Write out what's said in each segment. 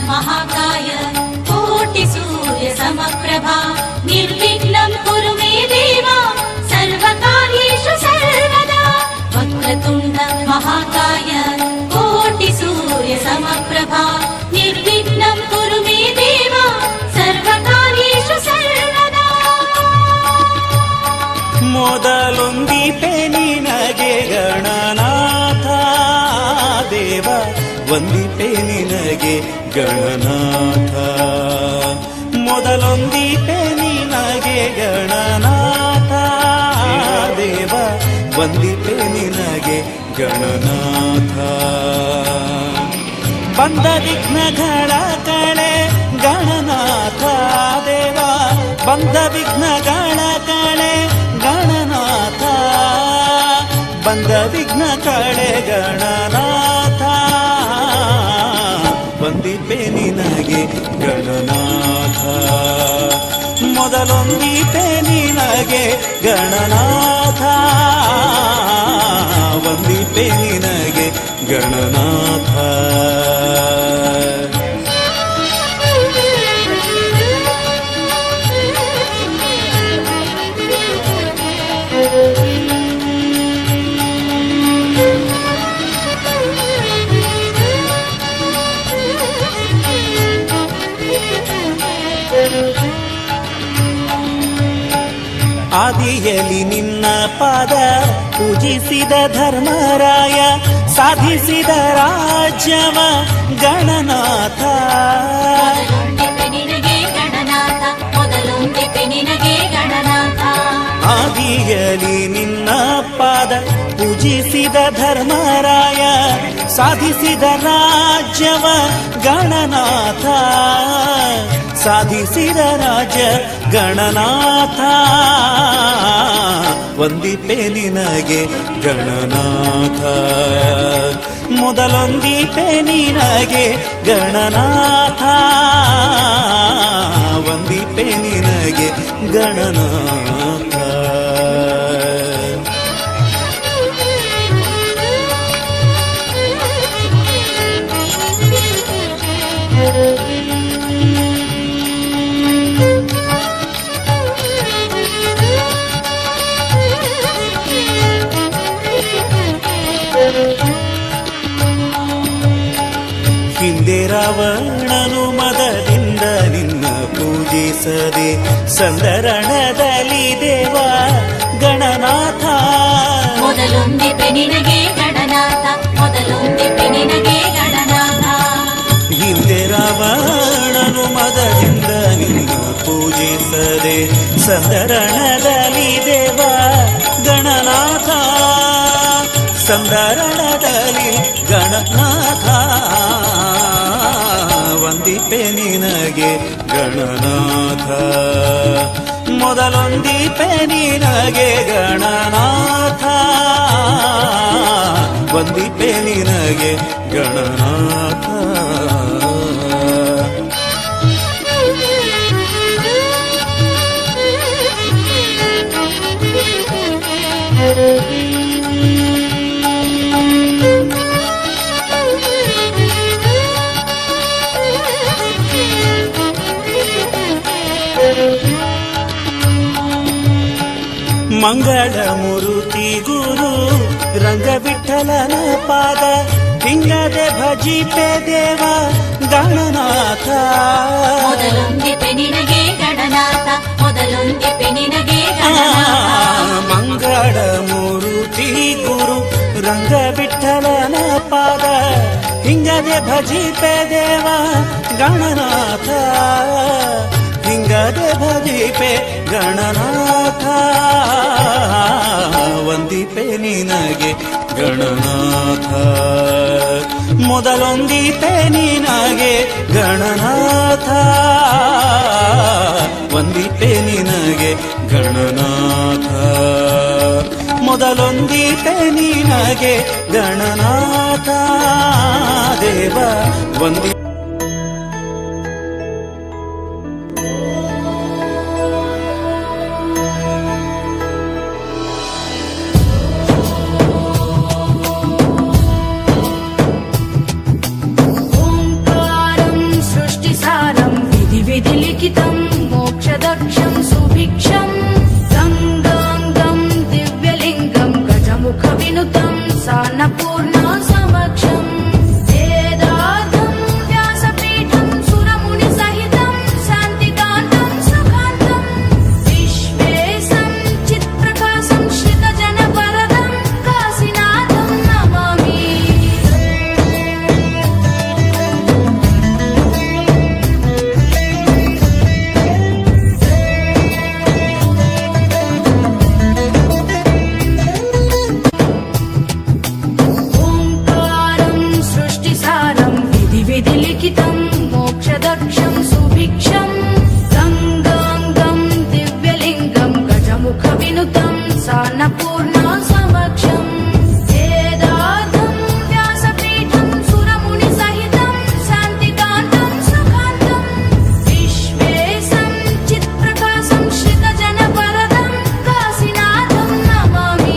महाकाय कोटिसूर्यसमप्रभा निर्विघ्नं कुरु मे देव सर्वकार्येषु सर्वदा वक्रतुण्ड महाकाय कोटिसूर्यसमप्रभा निर्विघ्नं कुरु मे देव सर्वकार्येषु सर्वदा ಮೊದಲೊಂದಿಪೆ ನಿನಗೆ ಗಣನಾಥ ದೇವ ವಂದಿಪೆ ನಿನಗೆ ಗಣನಾಥ ಮೊದಲೊಂದಿಪೆ ನಿನಗೆ ಗಣನಾಥ ದೇವ ವಂದಿಪೆ ನಿನಗೆ ಗಣನಾಥ ಬಂದ ವಿಘ್ನಗಳ ಕಳೆ ಗಣನಾಥ ದೇವ ಬಂದ ವಿಘ್ನಗಳ ಕಳೆ ಗಣನಾಥ ಬಂದ ವಿಘ್ನ ಕಳೆ ಗಣನಾಥ ವಂದಿಪೆ ನಿನಗೆ ಗಣನಾಥ ಮೊದಲೊಂದಿಪೆ ನಿನಗೆ ಗಣನಾಥ ವಂದಿಪೆ ನಿನಗೆ ಗಣನಾಥ ಆದಿಯಲ್ಲಿ ನಿನ್ನ ಪಾದ ಪೂಜಿಸಿದ ಧರ್ಮರಾಯ ಸಾಧಿಸಿದ ರಾಜ್ಯವ ಗಣನಾಥ ಆದಿಯಲ್ಲಿ ನಿನ್ನ ಪಾದ ಪೂಜಿಸಿದ ಧರ್ಮರಾಯ ಸಾಧಿಸಿದ ರಾಜ್ಯವ ಗಣನಾಥ ಸಾಧಿಸಿದ ರಾಜ್ಯ ಗಣನಾಥ ವಂದಿಪೆ ನಿನಗೆ ಗಣನಾಥ ಮೊದಲೊಂದಿಪೆ ನಿನಗೆ ಗಣನಾಥ ವಂದಿಪೆ ನಿನಗೆ ಗಣನಾಥ ಹಿಂದೆ ರಾವಣನು ಮದದಿಂದ ನಿನ್ನ ಪೂಜಿಸದೆ ಸಂದರಣದಲ್ಲಿ ದೇವ ಗಣನಾಥ ಮೊದಲೊಂದಿಪೆ ನಿನಗೆ ಗಣನಾಥ ಮೊದಲೊಂದಿಪೆ ನಿನಗೆ ಗಣನಾಥ ಹಿಂದೆ ರಾವಣನು ಮದದಿಂದ ನಿನ್ನ ಪೂಜಿಸದೆ ಸಂದರಣದಲ್ಲಿ ದೇವ ಗಣನಾಥ ಸಂದರಣದಲ್ಲಿ ಗಣನಾಥ ವಂದಿಪೆ ನಿನಗೆ ಗಣನಾಥ ಮೊದಲೊಂದಿಪೆ ನಿನಗೆ ಗಣನಾಥ ವಂದಿಪೆ ನಿನಗೆ ಗಣನಾಥ ಮಂಗಳ ಮೂರುತಿ ಗುರು ರಂಗವಿಠಲನ ಪಾದ ಹಿಂಗದೆ ಭಜಿಪೆ ದೇವ ಗಣನಾಥ ಮೊದಲೊಂದಿಪೆ ನಿನಗೆ ಗಣನಾಥ ಮೊದಲೊಂದಿಪೆ ನಿನಗೆ ಮಂಗಳ ಮೂರುತಿ ಗುರು ರಂಗವಿಠಲನ ಪಾದ ಹಿಂಗದೆ ಭಜಿಪೆ ದೇವ ಗಣನಾಥ ಹಿಂಗದೆ ಭಜಿಪೆ ಗಣನಾಥ ವಂದಿಪೆ ನಿನಗೆ ಗಣನಾಥ ಮೊದಲೊಂದಿಪೆ ನಿನಗೆ ಗಣನಾಥ ವಂದಿಪೆ ನಿನಗೆ ಗಣನಾಥ ಮೊದಲೊಂದಿಪೆ ನಿನಗೆ ಗಣನಾಥ ದೇವ ವಂದಿ ओंकारं पूजितं मोक्षदक्षं सुभिक्षं गङ्गाङ्गं दिव्यलिङ्गं गजमुखविनुतं सान्नपूर्णा समक्षम् वेदार्थं व्यासपीठं सुरमुनिसहितं शान्तिकान्तं सुखान्तं विश्वेशं चित्प्रकाशं श्रितजनवरदं काशीनाथं नमामि।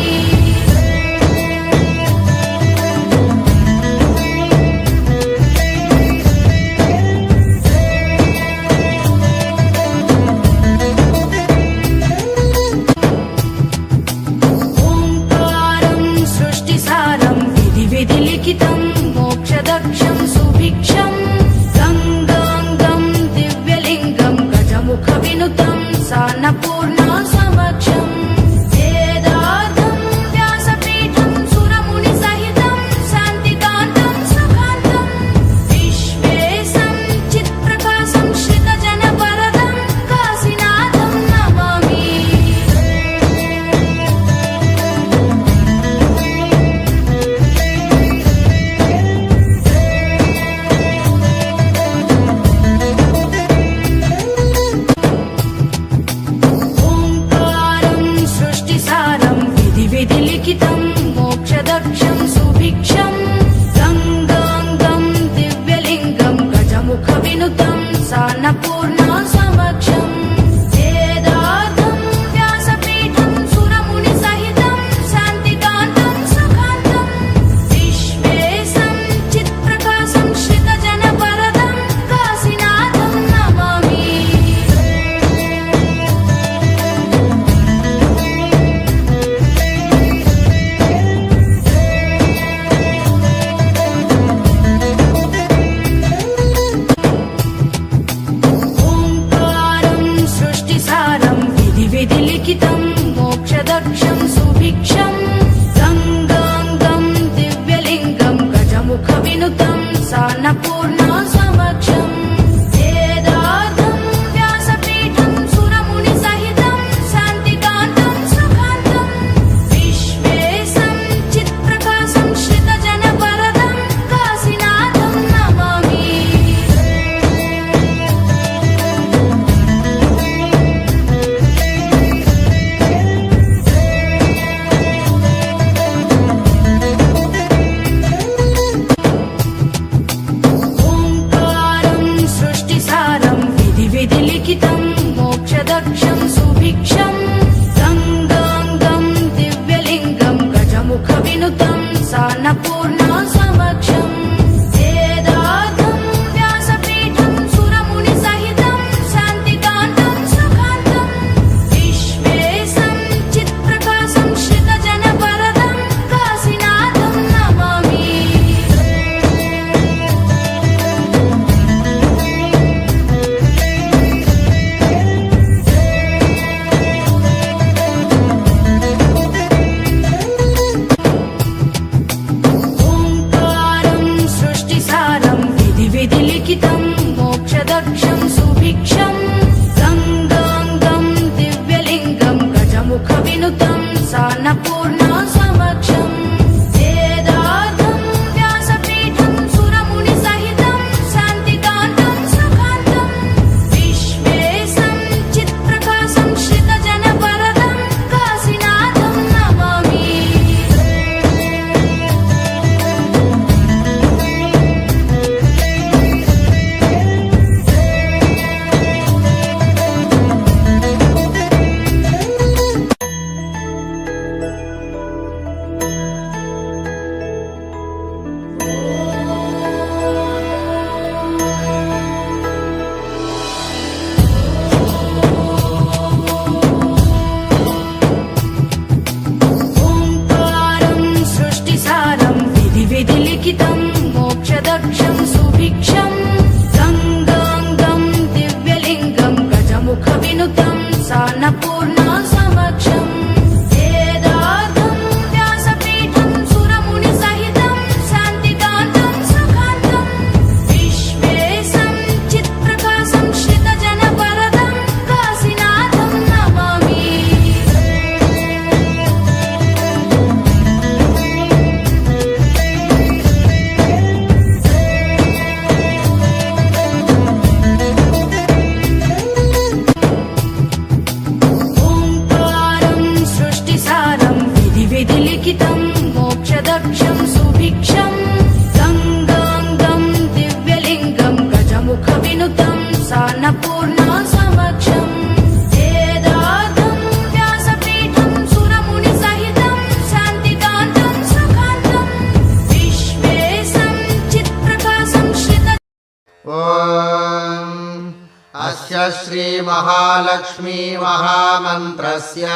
अस्य श्रीमहालक्ष्मी महामन्त्रस्य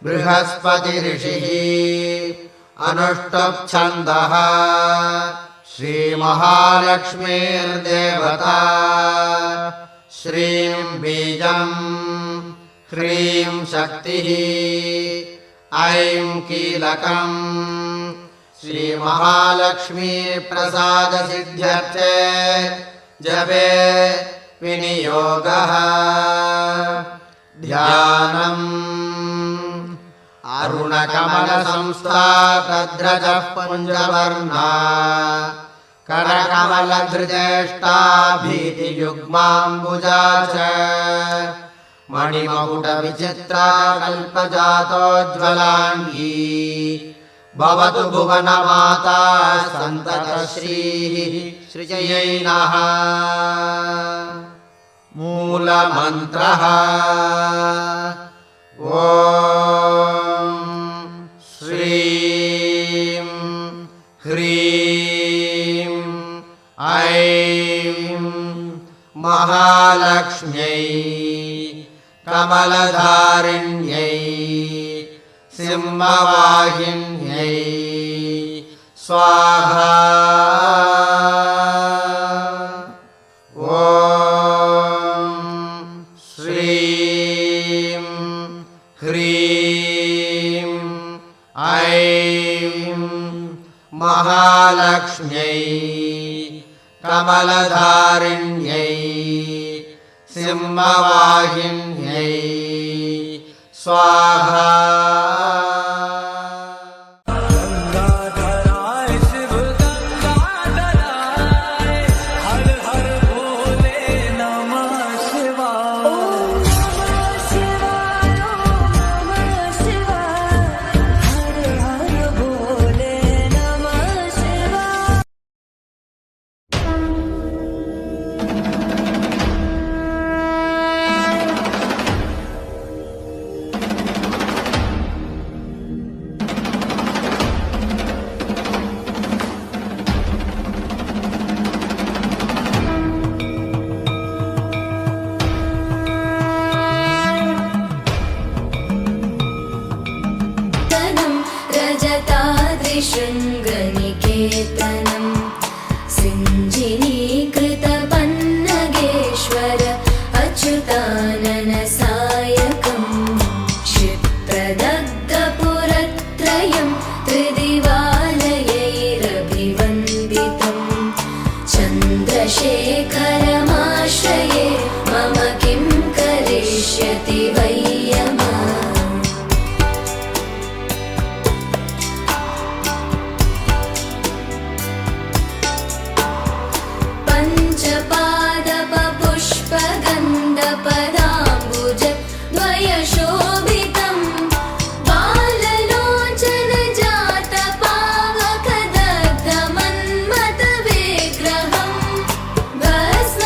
बृहस्पति ऋषिः अनुष्टुप् छन्दः श्रीमहालक्ष्मीर्देवता श्रीं बीजं ह्रीं शक्तिः ऐं कीलकम् श्रीमहालक्ष्मी प्रसाद सिद्ध्यर्थे जपे विनियोगः ध्यानम् अरुणकमल संस्थातद्रजः पुञ्जवर्णा करकमलधृजेष्टा भीतियुग्माम्बुजा च मणिमकुटविचित्रा कल्पजातोज्ज्वलाङ्गी भवतु भुवनमाता सन्ततश्रीः सृजयै नः मूलमन्त्रः ॐ श्रीं ह्रीं ऐं महालक्ष्म्यै कमलधारिण्यै सिंहवाहिन्यै स्वाहा ॐ श्रीं ह्रीं ऐं महालक्ष्म्यै कमलधारिण्यै सिंहवाहिन्यै स्वाहा शृङ्गनिकेतनं सिञ्जिनीकृतपन्नगेश्वर अच्युतानन सायकं क्षिप्रदग्धपुरत्रयं त्रिदिवालयैरभिवन्दितं चन्द्रशेखरमाश्रये मम किं करिष्यति वै यमः पदाम्बुज द्वयशोभितं बाललोचन जात पावकदग्धमन्मथ विग्रहं भस्म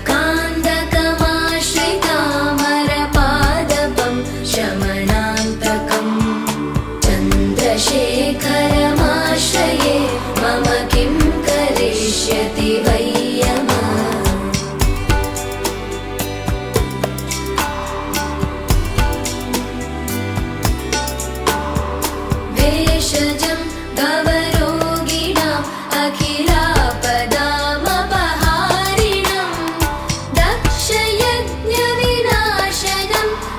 कान्दकमाश्रितामरपादपं शमनान्तकम् चन्द्रशेखरमाश्रये मम किं करिष्यति वै यमः भेषजं गवरोगिणाम् अखिलापदामपहारिणम् दक्षयज्ञविनाशनं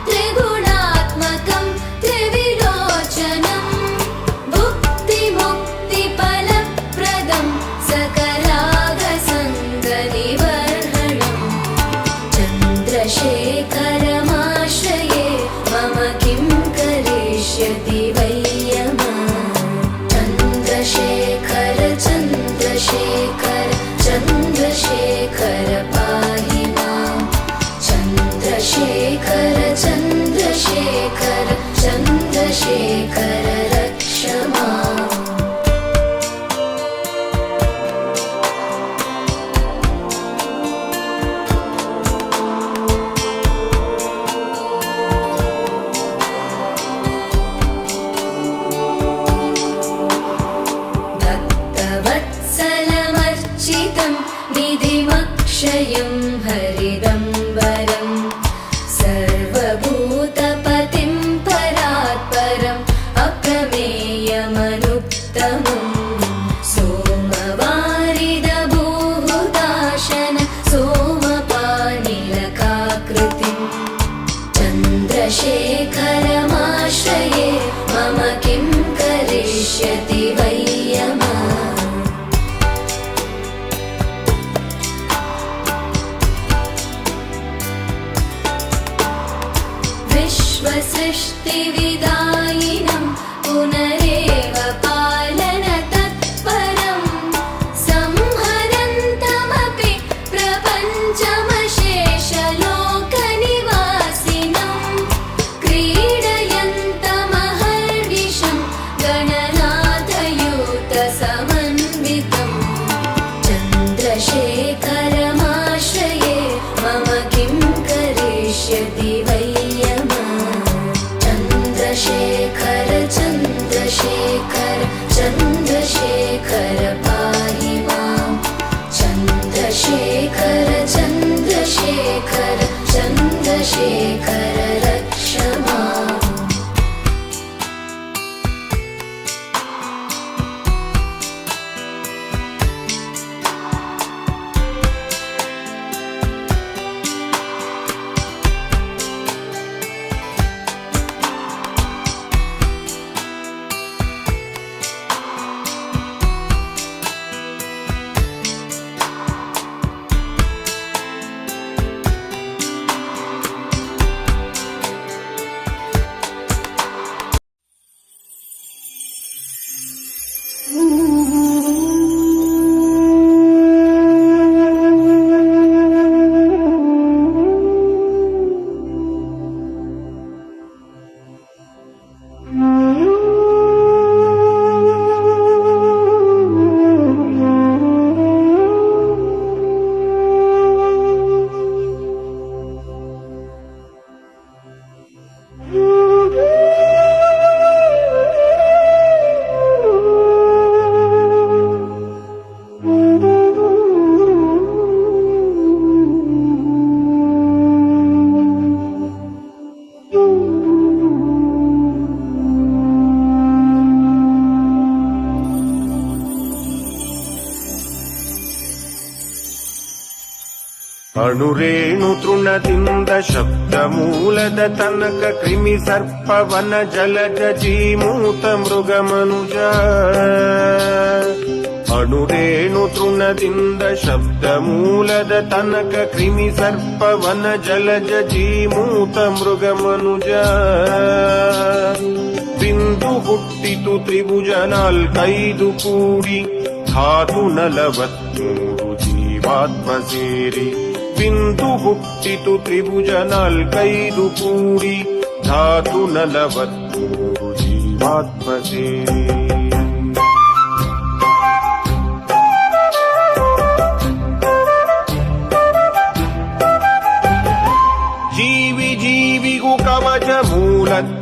त्रिगुणात्मकं त्रिविलोचनम् भुक्तिमुक्तिफलप्रदं सकलाघसङ्गनिवर्हणम् चन्द्रशेखरमाश्रये मम किं करिष्यति वै यमः चन्द्रशेखर चन्द्रशेखर चन्द्रशेखर पाहि मां चन्द्रशेखर चन्द्रशेखर चन्द्रशेखर रक्ष माम् भक्तवत्सलमर्चितं निधिमक्षयं हरिदम्बरं सर्वभूतपतिं परात्परम् अप्रमेयमनुत्तमम् सोमवारिदभूहुताशन सोमपानिलकाकृतिम् चन्द्रशेखरमाश्रये मम किं करिष्यति वै यमः विश्वसृष्टिविदायिनं पुनरेव पालनतत्परं संहरन्तमपि प्रपञ्चमशेषलोकनिवासिनं क्रीडयन्तमहर्निशं गणनाथयूतसमन्वितम् चन्द्रशेखरमाश्रये मम किं करिष्यति वै यमः चन्द्रशेखर चन्द्रशेखर चन्द्रशेखर पाहि मां चन्द्रशेखर चन्द्रशेखर चन्द्रशेखर रक्ष माम् ಅಣುರೇಣು ತೃಣದಿಂದ ಶಬ್ದ ಮೂಲದ ತನಕ ಕ್ರಿಮಿ ಸರ್ಪವನ ಜಲಜ ಜೀಮೂತ ಮೃಗ ಮನುಜ ಅಣುರೇಣು ತೃಣದಿಂದ ಶಬ್ದ ಮೂಲದ ತನಕ ಕ್ರಿಮಿ ಸರ್ಪವನ ಜಲಜ ಜೀಮೂತ ಮೃಗ ಮನುಜ ಬಿಂದು ಹುಟ್ಟಿತು ತ್ರಿಭುಜ ನಾಲ್ಕೈದು ಕೂಡಿ ಧಾತು 43 ಜೀವಾತ್ಮ ಸೇರಿ ಬಿಂದು ಹುಟ್ಟಿತು ತ್ರಿಭುಜ ನಾಲ್ಕೈದು ಕೂಡಿ ಧಾತು 43 ಜೀವಾತ್ಮ ಸೇರಿ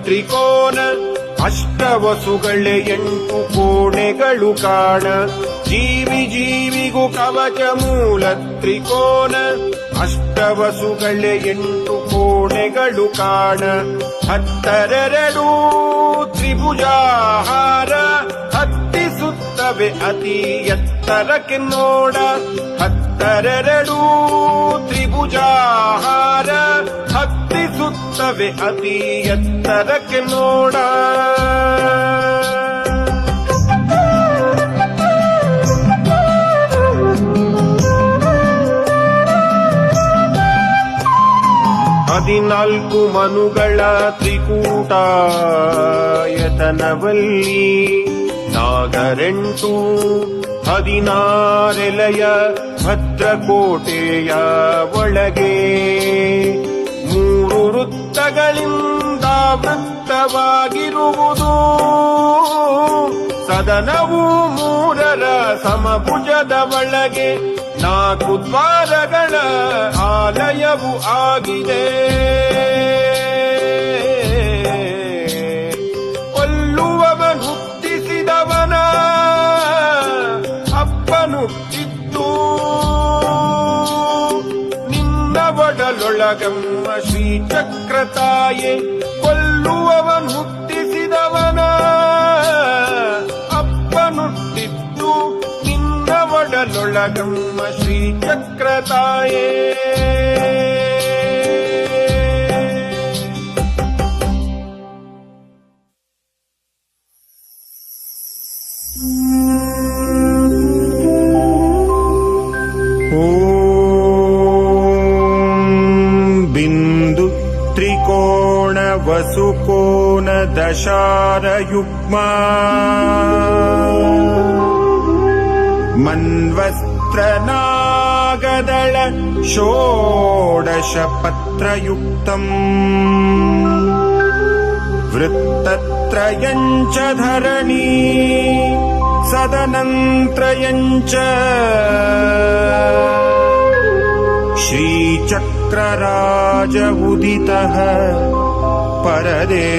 ತ್ರಿಕೋನ ಅಷ್ಟವಸುಗಳೇ 8 ಕೋಣೆಗಳು ಕಾಣ ಜೀವಿ ಜೀವಿಗೂ ಕವಚ ಮೂಲ ತ್ರಿಕೋನ ಅಷ್ಟವಸುಗಳೇ 8 ಕೋಣೆಗಳು ಕಾಣ 12 ತ್ರಿಭುಜಾಹಾರ ಹತ್ತಿಸುತ್ತವೆ ಅತಿ ಎತ್ತರಕ್ಕೆ ನೋಡ 12 ತ್ರಿಭುಜಾಹಾರ ಹತ್ತಿಸುತ್ತವೆ ಅತಿ ಎತ್ತರಕ್ಕೆ ನೋಡ ಹದಿನಾಲ್ಕು ಮನುಗಳ ತ್ರಿಕೂಟಾಯತನವಲ್ಲಿ ನಾಗರೆಂಟು 16 ಭದ್ರಕೋಟೆಯ ಒಳಗೆ 3 ವೃತ್ತಗಳಿಂದ ವೃತ್ತವಾಗಿರುವುದು ಸದನವು 3 ಸಮಭುಜದ ಒಳಗೆ 4 ದ್ವಾರಗಳ ಆಲಯವು ಆಗಿದೆ ಕೊಲ್ಲುವವನು ಹುಟ್ಟಿಸಿದವನ ಅಪ್ಪನುಟ್ಟಿದ್ದು ನಿನ್ನ ಒಡಲೊಳಗಮ್ಮ ಶ್ರೀಚಕ್ರತಾಯೆ ಕೊಲ್ಲುವವನು ಹುಟ್ಟಿಸಿದವನ ಅಪ್ಪನುಟ್ಟಿದ್ದು ನಿನ್ನ ಒಡಲೊಳಗಮ್ಮ ಶ್ರೀಚಕ್ರತಾಯೇ ಬಿಂದು ತ್ರಿಕೋಣ ವಸುಕೋನ ದಶಾರಯುಗ್ಮ ಮನ್ವಸ್ತ್ರನಾಗದಳ ಷೋಡಶ ಪತ್ರಯುಕ್ತಂ ವೃತ್ತತ್ರಯಂಚ ಧರಣಿ ಸದನಂತ್ರಯಂಚ ಶ್ರೀಚಕ್ರರಾಜ ಉದಿತಃ ಪರದೇವತಾಯಾಃ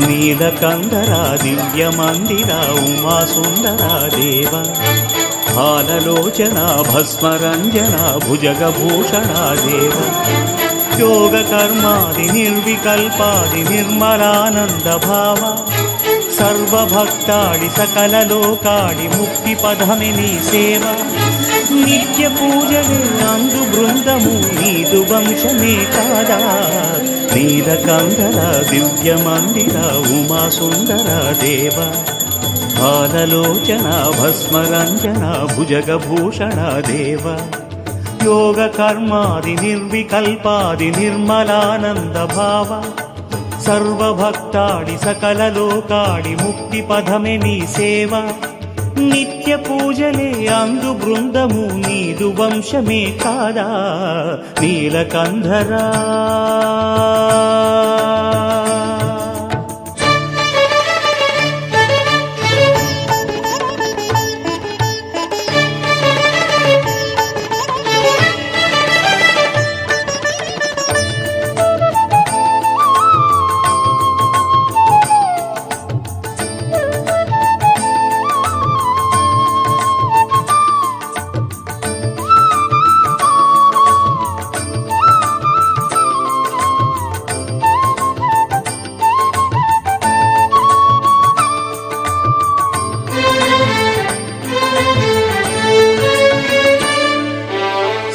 ನೀಲಕಂದರ ದಿವ್ಯ ಮಂದಿರ ಉಮಾ ಸುಂದರ ದೇವ ಹಾಲಲೋಚನ ಭಸ್ಮರಂಜನ ಭುಜಗಭೂಷಣ ದೇವ ಯೋಗ ಕರ್ಮಾದಿ ನಿರ್ವಿಕಲ್ಪಾದಿ ನಿರ್ಮಲಾನಂದ ಭಾವ ಸರ್ವಭಕ್ತಾಡಿ ಸಕಲ ಲೋಕಾಡಿ ಮುಕ್ತಿ ಪದಮಿನಿ ಸೇವ ನಿತ್ಯ ಪೂಜನೆ ಅಂದು ಬೃಂದಮು ನೀದು ವಂಶಮೇ ಕಾದ ನೀಲಕಂದರ ದಿವ್ಯ ಮಂದಿರ ಉಮಾ ಸುಂದರ ದೇವ ಹಾಲಲೋಚನ ಭಸ್ಮರಂಜನ ಭುಜಗಭೂಷಣ ದೇವ ಯೋಗ ಕರ್ಮಾದಿ ನಿರ್ವಿಕಲ್ಪಾದಿ ನಿರ್ಮಲಾನಂದ ಭಾವ ಸರ್ವಭಕ್ತಾಡಿ ಸಕಲ ಲೋಕಾಡಿ ಮುಕ್ತಿ ಪದಮೆನಿ ಸೇವ ನಿತ್ಯ ಪೂಜಲೆ ಅಂದು ಬೃಂದಮು ನೀದು ವಂಶಮೇ ಕಾದ ನೀಲಕಂಧರ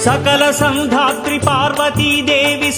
सकल संधात्री पार्वती देवी